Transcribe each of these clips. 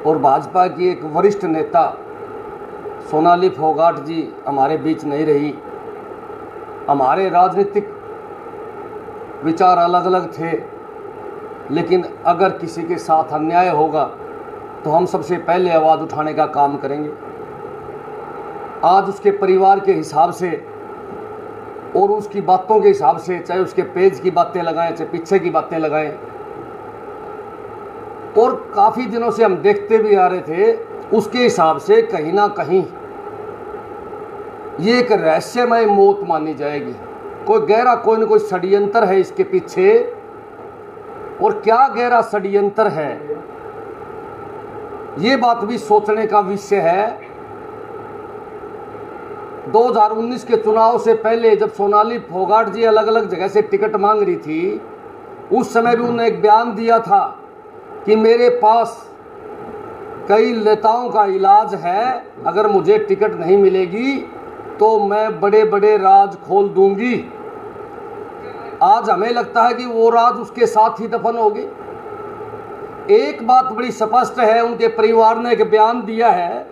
और भाजपा की एक वरिष्ठ नेता सोनाली फोगाट जी हमारे बीच नहीं रही। हमारे राजनीतिक विचार अलग अलग थे, लेकिन अगर किसी के साथ अन्याय होगा तो हम सबसे पहले आवाज़ उठाने का काम करेंगे। आज उसके परिवार के हिसाब से और उसकी बातों के हिसाब से, चाहे उसके पेज की बातें लगाएं चाहे पीछे की बातें लगाएं, और काफ़ी दिनों से हम देखते भी आ रहे थे, उसके हिसाब से कहीं ना कहीं ये एक रहस्यमय मौत मानी जाएगी। कोई गहरा कोई न कोई षड्यंत्र है इसके पीछे, और क्या गहरा षड्यंत्र है ये बात भी सोचने का विषय है। 2019 के चुनाव से पहले जब सोनाली फोगाट जी अलग अलग जगह से टिकट मांग रही थी, उस समय भी उन्होंने एक बयान दिया था कि मेरे पास कई नेताओं का इलाज है, अगर मुझे टिकट नहीं मिलेगी तो मैं बड़े बड़े राज खोल दूंगी। आज हमें लगता है कि वो राज उसके साथ ही दफन होगी। एक बात बड़ी स्पष्ट है, उनके परिवार ने एक बयान दिया है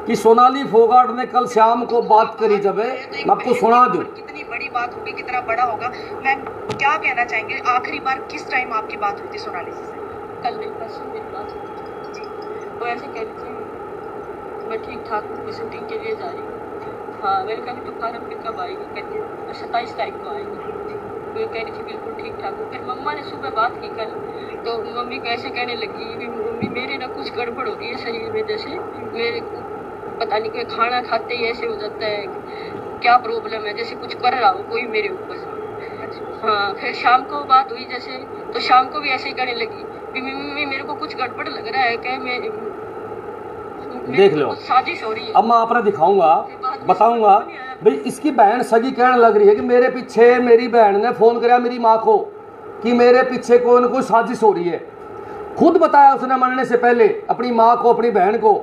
कि सोनाली फोगाट ने कल शाम को बात करी। जब मैं आपको सुना दूं, कितनी बड़ी बात होगी, कितना बड़ा होगा। मैम क्या कहना चाहेंगे, आखिरी बार किस टाइम आपकी बात हुई थी सोनाली से? कल नहीं परसों मेरी बात हुई थी। वो ऐसे कह रही थी मैं ठीक ठाक हूँ, शूटिंग के लिए जा रही हूँ। हाँ, मैंने कहा तो फार्म फिर कब आएगी? कहती 27 तारीख को आएगी। तो ये कह रही थी बिल्कुल ठीक ठाक हूँ। फिर मम्मा ने सुबह बात की कल, तो मम्मी को ऐसे कहने लगी कि मम्मी मेरे ना कुछ गड़बड़ हो रही है शरीर में, जैसे मेरे पता नहीं कोई खाना खाते ही ऐसे हो जाता है, क्या प्रॉब्लम है, जैसे कुछ कर रहा हो कोई मेरे ऊपर। हाँ, फिर शाम को बात हुई जैसे, तो शाम को भी ऐसे ही कहने लगी कि मम्मी मेरे को कुछ गड़बड़ लग रहा है, क्या मैं देख लो साजिश हो रही है। अब मैं आपने दिखाऊंगा, बताऊंगा भाई। इसकी बहन सगी कहने लग रही है कि मेरे पीछे मेरी बहन ने फोन कराया मेरी माँ को कि मेरे पीछे कोई न कोई साजिश हो रही है। खुद बताया उसने मरने से पहले अपनी माँ को, अपनी बहन को,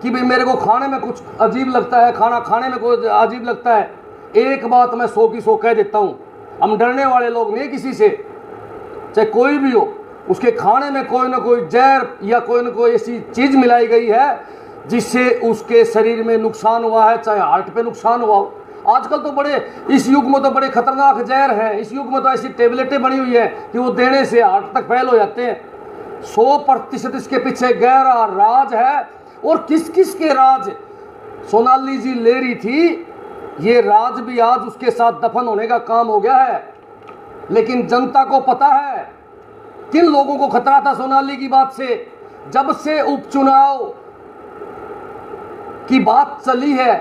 कि भाई मेरे को खाने में कुछ अजीब लगता है, खाना खाने में कोई अजीब लगता है। एक बात मैं 100 की 100 कह देता हूँ, हम डरने वाले लोग नहीं किसी से, चाहे कोई भी हो। उसके खाने में कोई ना कोई जहर या कोई ना कोई ऐसी चीज़ मिलाई गई है जिससे उसके शरीर में नुकसान हुआ है, चाहे हार्ट पे नुकसान हुआ हो। आजकल तो बड़े, इस युग में तो बड़े खतरनाक जहर हैं। इस युग में तो ऐसी टेबलेटें बनी हुई है कि वो देने से हार्ट तक फैल हो जाते हैं। 100% इसके पीछे गहरा राज है। और किस किस के राज सोनाली जी ले रही थी, ये राज भी आज उसके साथ दफन होने का काम हो गया है। लेकिन जनता को पता है किन लोगों को खतरा था सोनाली की बात से। जब से उपचुनाव की बात चली है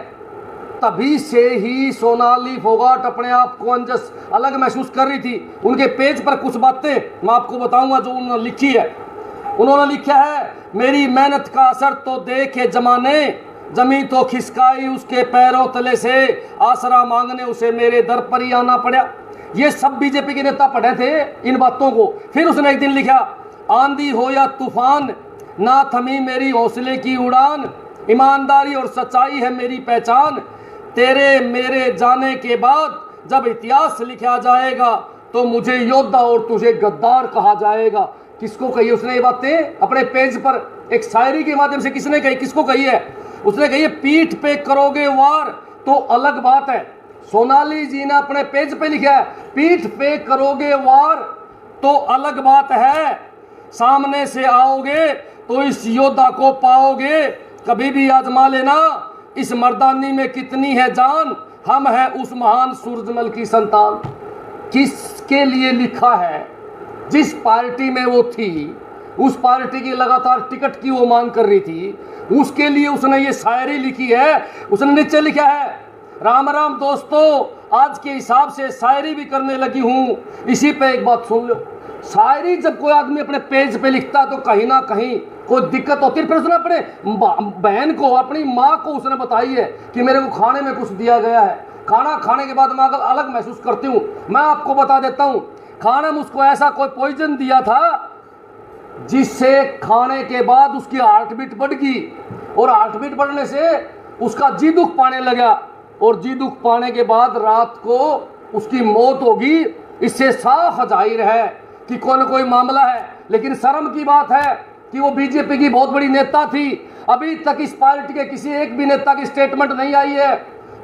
तभी से ही सोनाली फोगाट अपने आप को अंजस अलग महसूस कर रही थी। उनके पेज पर कुछ बातें मैं आपको बताऊंगा जो उन्होंने लिखी है। उन्होंने लिखा है, मेरी मेहनत का असर तो देखे जमाने, जमी तो खिसकाई उसके पैरों तले से, आसरा मांगने उसे मेरे दर पर ही आना पड़ा। ये सब बीजेपी के नेता पढ़े थे इन बातों को। फिर उसने एक दिन लिखा, आंधी हो या तूफान ना थमी मेरी हौसले की उड़ान, ईमानदारी और सच्चाई है मेरी पहचान, तेरे मेरे जाने के बाद जब इतिहास लिखा जाएगा तो मुझे योद्धा और तुझे गद्दार कहा जाएगा। किसको कही उसने ये बातें? अपने पेज पर एक शायरी के माध्यम से किसने कही, किसको कही है? उसने कही है, पीठ पे करोगे वार तो अलग बात है। सोनाली जी ने अपने पेज पे लिखा है, पीठ पे करोगे वार तो अलग बात है, सामने से आओगे तो इस योद्धा को पाओगे, कभी भी आजमा लेना इस मर्दानी में कितनी है जान, हम है उस महान सूरजमल की संतान। किसके लिए लिखा है? जिस पार्टी में वो थी, उस पार्टी की लगातार टिकट की वो मांग कर रही थी, उसके लिए उसने ये शायरी लिखी है। उसने नीचे लिखा है, राम राम दोस्तों, आज के हिसाब से शायरी भी करने लगी हूँ। इसी पे एक बात सुन लो, शायरी जब कोई आदमी अपने पेज पे लिखता है तो कहीं ना कहीं कोई दिक्कत होती है। फिर उसने अपने बहन को, अपनी माँ को उसने बताई है कि मेरे को खाने में कुछ दिया गया है, खाना खाने के बाद मैं अलग महसूस करती हूँ। मैं आपको बता देता हूँ, खाने में उसको ऐसा कोई पॉइजन दिया था जिससे खाने के बाद उसकी हार्ट बीट बढ़ गई, और हार्ट बीट बढ़ने से उसका जी दुख पाने लगा, और जी दुख पाने के बाद रात को उसकी मौत होगी। इससे साफ जाहिर है कि कोई न कोई मामला है। लेकिन शर्म की बात है कि वो बीजेपी की बहुत बड़ी नेता थी। अभी तक इस पार्टी के किसी एक भी नेता की स्टेटमेंट नहीं आई है।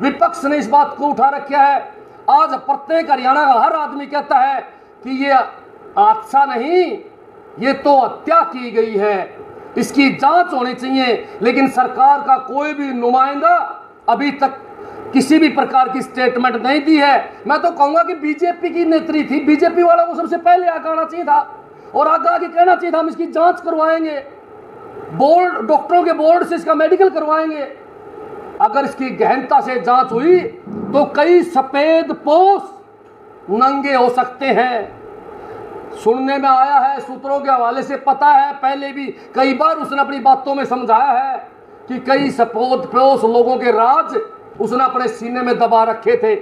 विपक्ष ने इस बात को उठा रखा है। आज प्रत्येक हरियाणा का हर आदमी कहता है कि ये हादसा नहीं, ये तो हत्या की गई है, इसकी जांच होनी चाहिए। लेकिन सरकार का कोई भी नुमाइंदा अभी तक किसी भी प्रकार की स्टेटमेंट नहीं दी है। मैं तो कहूंगा कि बीजेपी की नेत्री थी, बीजेपी वालों को सबसे पहले आगे आना चाहिए था और आगे कहना चाहिए था हम इसकी जांच करवाएंगे, बोर्ड डॉक्टरों के बोर्ड से इसका मेडिकल करवाएंगे। अगर इसकी गहनता से जांच हुई तो कई सफेद पोश नंगे हो सकते हैं। सुनने में आया है, सूत्रों के हवाले से पता है, पहले भी कई बार उसने अपनी बातों में समझाया है कि कई सफेद पोश लोगों के राज उसने अपने सीने में दबा रखे थे।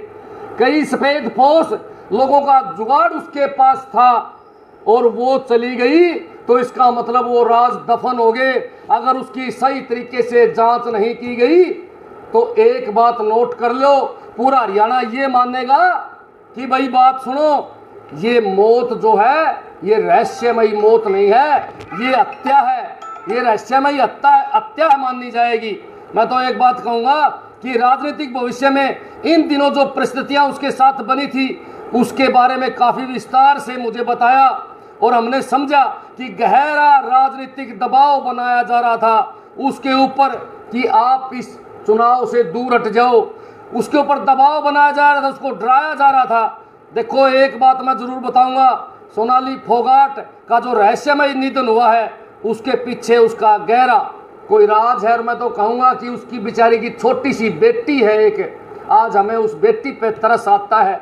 कई सफेद पोश लोगों का जुगाड़ उसके पास था और वो चली गई तो इसका मतलब वो राज दफन हो गए। अगर उसकी सही तरीके से जांच नहीं की गई तो एक बात नोट कर लो, पूरा हरियाणा ये मानेगा कि भाई बात सुनो, ये मौत जो है ये रहस्यमयी मौत नहीं है, ये हत्या है, ये रहस्यमयी हत्या माननी जाएगी। मैं तो एक बात कहूँगा कि राजनीतिक भविष्य में इन दिनों जो परिस्थितियाँ उसके साथ बनी थी उसके बारे में काफ़ी विस्तार से मुझे बताया और हमने समझा कि गहरा राजनीतिक दबाव बनाया जा रहा था उसके ऊपर कि आप इस चुनाव से दूर हट जाओ। उसके ऊपर दबाव बनाया जा रहा था, उसको डराया जा रहा था। देखो एक बात मैं जरूर बताऊंगा, सोनाली फोगाट का जो रहस्यमय निधन हुआ है उसके पीछे उसका गहरा कोई राज है। और मैं तो कहूँगा कि उसकी बेचारी की छोटी सी बेटी है एक, आज हमें उस बेटी पे तरस आता है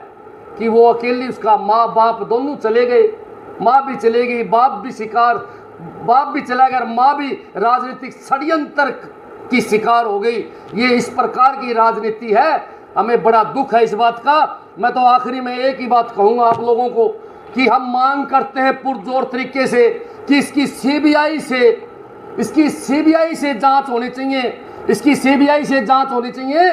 कि वो अकेली, उसका माँ बाप दोनों चले गए, माँ भी चले गई, बाप भी चला गया, माँ भी राजनीतिक षड्यंत्र की शिकार हो गई। ये इस प्रकार की राजनीति है, हमें बड़ा दुख है इस बात का। मैं तो आखिरी में एक ही बात कहूँगा आप लोगों को कि हम मांग करते हैं पुरजोर तरीके से कि इसकी सीबीआई से जांच होनी चाहिए, इसकी सीबीआई से जांच होनी चाहिए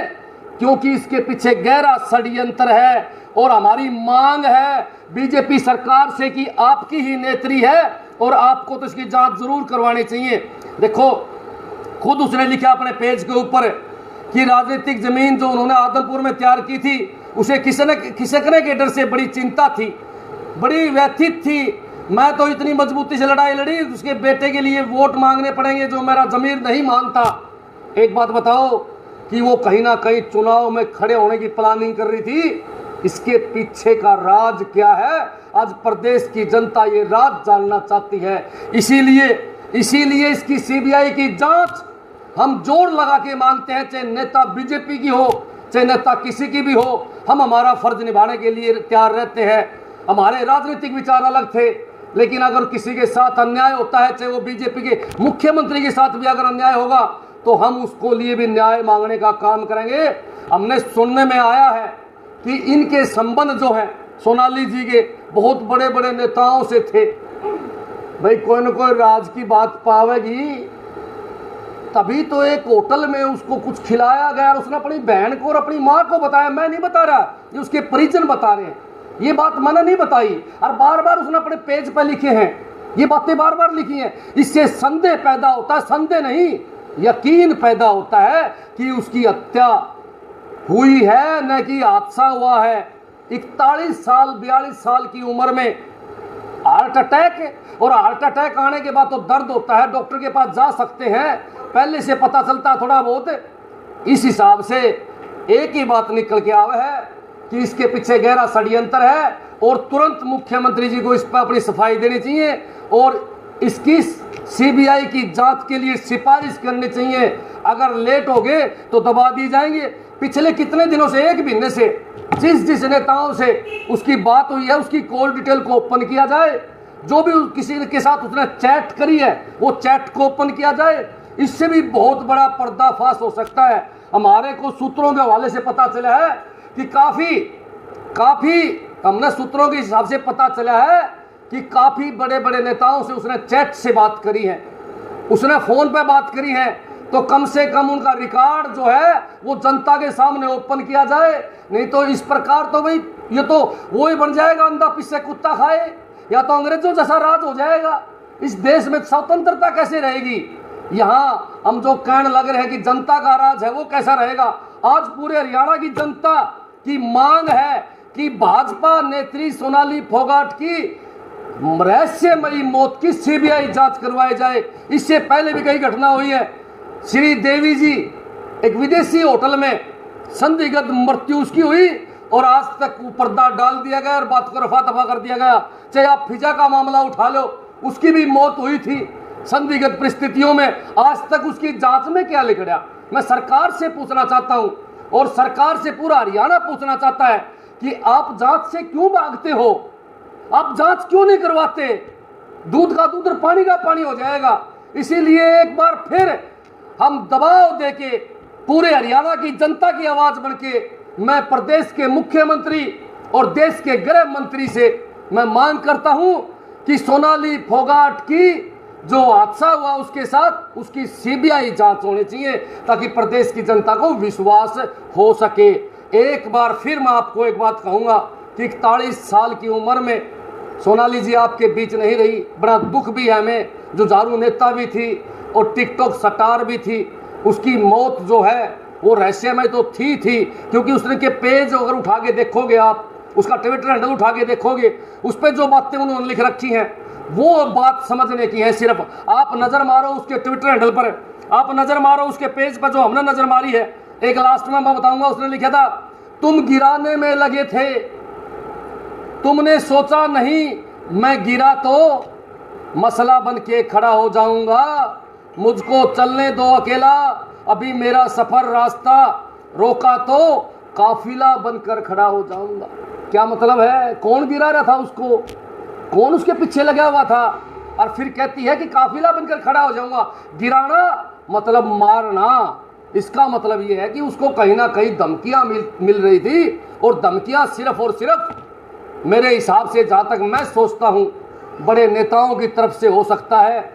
क्योंकि इसके पीछे गहरा षड्यंत्र है। और हमारी मांग है बीजेपी सरकार से कि आपकी ही नेत्री है और आपको तो इसकी जांच जरूर करवानी चाहिए। देखो खुद उसने लिखा अपने पेज के ऊपर कि राजनीतिक जमीन जो उन्होंने आदमपुर में तैयार की थी उसे खिसकने के डर से बड़ी चिंता थी, बड़ी व्यथित थी। मैं तो इतनी मजबूती से लड़ाई लड़ी, उसके बेटे के लिए वोट मांगने पड़ेंगे जो मेरा जमीर नहीं मानता। एक बात बताओ कि वो कहीं ना कहीं चुनाव में खड़े होने की प्लानिंग कर रही थी। इसके पीछे का राज क्या है आज प्रदेश की जनता ये राज जानना चाहती है। इसीलिए इसकी सीबीआई की जांच हम जोर लगा के मांगते हैं, चाहे नेता बीजेपी की हो चाहे नेता किसी की भी हो। हम हमारा फर्ज निभाने के लिए तैयार रहते हैं। हमारे राजनीतिक विचार अलग थे, लेकिन अगर किसी के साथ अन्याय होता है, चाहे वो बीजेपी के मुख्यमंत्री के साथ भी अगर अन्याय होगा तो हम उसको लिए भी न्याय मांगने का काम करेंगे। हमने सुनने में आया है कि इनके संबंध जो है सोनाली जी के बहुत बड़े बड़े नेताओं से थे। भाई कोई न कोई राज की बात पावेगी तभी तो एक होटल में उसको कुछ खिलाया गया और उसने अपनी बहन को और अपनी माँ को बताया। मैं नहीं बता रहा, ये उसके परिजन बता रहे हैं, ये बात मैंने नहीं बताई। और बार बार उसने अपने पेज पर लिखे हैं, ये बातें बार बार लिखी हैं। इससे संदेह पैदा होता है, संदेह नहीं यकीन पैदा होता है कि उसकी हत्या हुई है, न कि हादसा हुआ है। 42 साल की उम्र में हार्ट अटैक, और हार्ट अटैक आने के बाद तो दर्द होता है, डॉक्टर के पास जा सकते हैं, पहले से पता चलता है थोड़ा बहुत। इस हिसाब से एक ही बात निकल के आवे है कि इसके पीछे गहरा षड्यंत्र है और तुरंत मुख्यमंत्री जी को इस पर अपनी सफाई देनी चाहिए और इसकी सीबीआई की जांच के लिए सिफारिश करनी चाहिए। अगर लेट हो गए तो दबा दी जाएंगे। पिछले कितने दिनों से, एक महीने से जिस नेताओं से उसकी बात हुई है उसकी कॉल डिटेल को ओपन किया जाए। जो भी किसी के साथ उसने चैट करी है वो चैट को ओपन किया जाए। इससे भी बहुत बड़ा पर्दाफाश हो सकता है। हमारे को सूत्रों के हवाले से पता चला है कि काफ़ी हमने सूत्रों के हिसाब से पता चला है कि काफ़ी बड़े बड़े नेताओं से उसने चैट से बात करी है, उसने फ़ोन पे बात करी है। तो कम से कम उनका रिकॉर्ड जो है वो जनता के सामने ओपन किया जाए। नहीं तो इस प्रकार तो भाई ये तो वो ही बन जाएगा, अंधा पीछे कुत्ता खाए, या तो अंग्रेजों जैसा राज हो जाएगा। इस देश में स्वतंत्रता कैसे रहेगी? यहाँ हम जो कहने लग रहे हैं कि जनता का राज है, वो कैसा रहेगा? आज पूरे हरियाणा की जनता की मांग है कि भाजपा नेत्री सोनाली फोगाट की रहस्यमयी मौत की सीबीआई जांच करवाई जाए। इससे पहले भी कई घटना हुई है। श्री देवी जी एक विदेशी होटल में संदिग्ध मृत्यु उसकी हुई और आज तक पर्दा डाल दिया गया और बात को रफा दफा कर दिया गया। चाहे आप फिजा का मामला उठा लो, उसकी भी मौत हुई थी संदिग्ध परिस्थितियों में। आज तक उसकी जांच में क्या लिख गया? मैं सरकार से पूछना चाहता हूं और सरकार से पूरा हरियाणा पूछना चाहता है कि आप जांच से क्यों भागते हो? आप जांच क्यों नहीं करवाते? दूध का दूध और पानी का पानी हो जाएगा। इसीलिए एक बार फिर हम दबाव देके पूरे हरियाणा की जनता की आवाज बनके मैं प्रदेश के मुख्यमंत्री और देश के गृह मंत्री से मैं मांग करता हूं कि सोनाली फोगाट की जो हादसा हुआ उसके साथ उसकी सीबीआई जांच होनी चाहिए ताकि प्रदेश की जनता को विश्वास हो सके। एक बार फिर मैं आपको एक बात कहूंगा कि 41 साल की उम्र में सोनाली जी आपके बीच नहीं रही। बड़ा दुख भी है हमें, जो झाड़ू नेता भी थी और टिकटॉक स्टार भी थी। उसकी मौत जो है वो रहस्यमय तो थी क्योंकि उसने के पेज अगर उठा के देखोगे, आप उसका ट्विटर हैंडल उठा के देखोगे, उस पर जो बातें उन्होंने लिख रखी हैं वो बात समझने की है। सिर्फ आप नज़र मारो उसके ट्विटर हैंडल पर, आप नज़र मारो उसके पेज पर जो हमने नज़र मारी है। एक लास्ट में मैं बताऊंगा, उसने लिखा था, तुम गिराने में लगे थे, तुमने सोचा नहीं मैं गिरा तो मसला बन के खड़ा हो जाऊंगा। मुझको चलने दो अकेला, अभी मेरा सफर रास्ता रोका तो काफिला बनकर खड़ा हो जाऊंगा। क्या मतलब है? कौन गिरा रहा था उसको? कौन उसके पीछे लगा हुआ था? और फिर कहती है कि काफिला बनकर खड़ा हो जाऊंगा। गिराना मतलब मारना। इसका मतलब ये है कि उसको कहीं ना कहीं धमकियां मिल रही थी और धमकियां सिर्फ और सिर्फ मेरे हिसाब से, जहाँ तक मैं सोचता हूँ, बड़े नेताओं की तरफ से हो सकता है।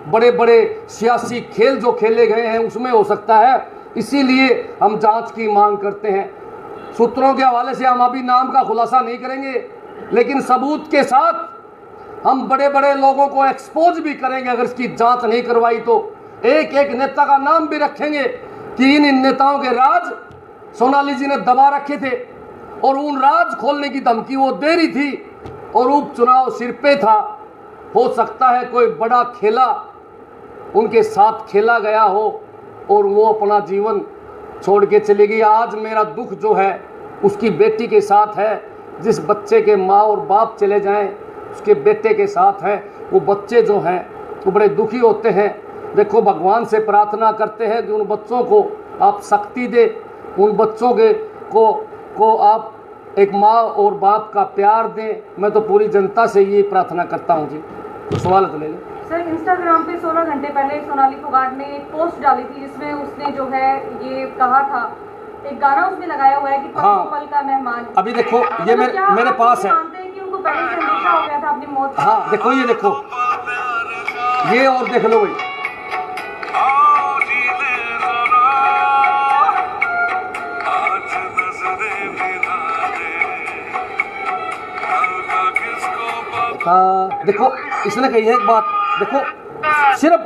बड़े बड़े सियासी खेल जो खेले गए हैं उसमें हो सकता है। इसीलिए हम जांच की मांग करते हैं। सूत्रों के हवाले से हम अभी नाम का खुलासा नहीं करेंगे, लेकिन सबूत के साथ हम बड़े बड़े लोगों को एक्सपोज भी करेंगे। अगर इसकी जांच नहीं करवाई तो एक एक नेता का नाम भी रखेंगे कि इन नेताओं के राज सोनाली जी ने दबा रखे थे और उन राज खोलने की धमकी वो दे रही थी और उपचुनाव सिर पे था। हो सकता है कोई बड़ा खेला उनके साथ खेला गया हो और वो अपना जीवन छोड़ के चली गई। आज मेरा दुख जो है उसकी बेटी के साथ है। जिस बच्चे के माँ और बाप चले जाएं उसके बेटे के साथ है। वो बच्चे जो हैं वो बड़े दुखी होते हैं। देखो, भगवान से प्रार्थना करते हैं कि उन बच्चों को आप शक्ति दे, उन बच्चों के को आप एक माँ और बाप का प्यार दें। मैं तो पूरी जनता से ये प्रार्थना करता हूँ जी। तो सवाल तो ले लें सर। इंस्टाग्राम पे 16 घंटे पहले सोनाली फोगाट ने एक पोस्ट डाली थी जिसमें उसने जो है ये कहा था, एक गाना उसमें लगाया हुआ है कि पल हाँ, पल का मेहमान। अभी देखो ये मेरे पास है। मानते हैं कि उनको पहले से अंदेशा हो गया था अपनी मौत का? हाँ देखो, ये देखो, ये और देख लो भाई। देखो इसने कही है एक बात। देखो, सिर्फ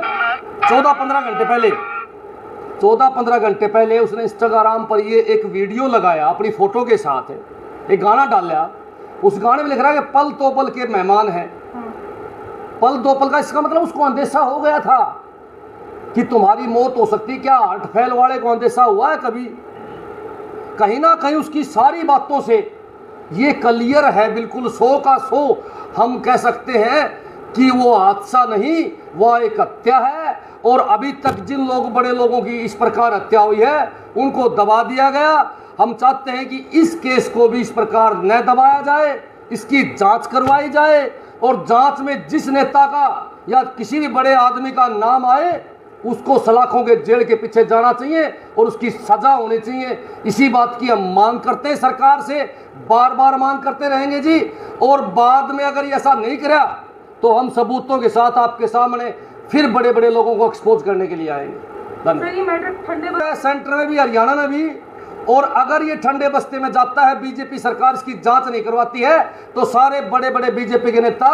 14-15 घंटे पहले 14-15 घंटे पहले उसने इंस्टाग्राम पर ये एक वीडियो लगाया अपनी फोटो के साथ है, एक गाना डाला। उस गाने में लिख रहा है कि पल तो पल के मेहमान हैं। पल दो पल का इसका मतलब उसको अंदेशा हो गया था कि तुम्हारी मौत हो सकती। क्या हार्ट फेल वाले को अंदेशा हुआ है कभी? कहीं ना कहीं उसकी सारी बातों से ये क्लियर है, बिल्कुल 100 का 100 हम कह सकते हैं कि वो हादसा नहीं, वह एक हत्या है। और अभी तक जिन बड़े लोगों की इस प्रकार हत्या हुई है उनको दबा दिया गया। हम चाहते हैं कि इस केस को भी इस प्रकार न दबाया जाए, इसकी जांच करवाई जाए और जांच में जिस नेता का या किसी भी बड़े आदमी का नाम आए उसको सलाखों के जेल के पीछे जाना चाहिए और उसकी सजा होनी चाहिए। इसी बात की हम मांग करते हैं सरकार से, बार बार मांग करते रहेंगे जी। और बाद में अगर ऐसा नहीं करा तो हम सबूतों के साथ आपके सामने फिर बड़े बड़े लोगों को एक्सपोज करने के लिए आएंगे। धन्यवाद। सेंटर में भी, हरियाणा में भी, और अगर ये ठंडे बस्ते में जाता है, बीजेपी सरकार इसकी जांच नहीं करवाती है तो सारे बड़े बड़े बीजेपी के नेता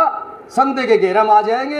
संदेह के घेरे में आ जाएंगे।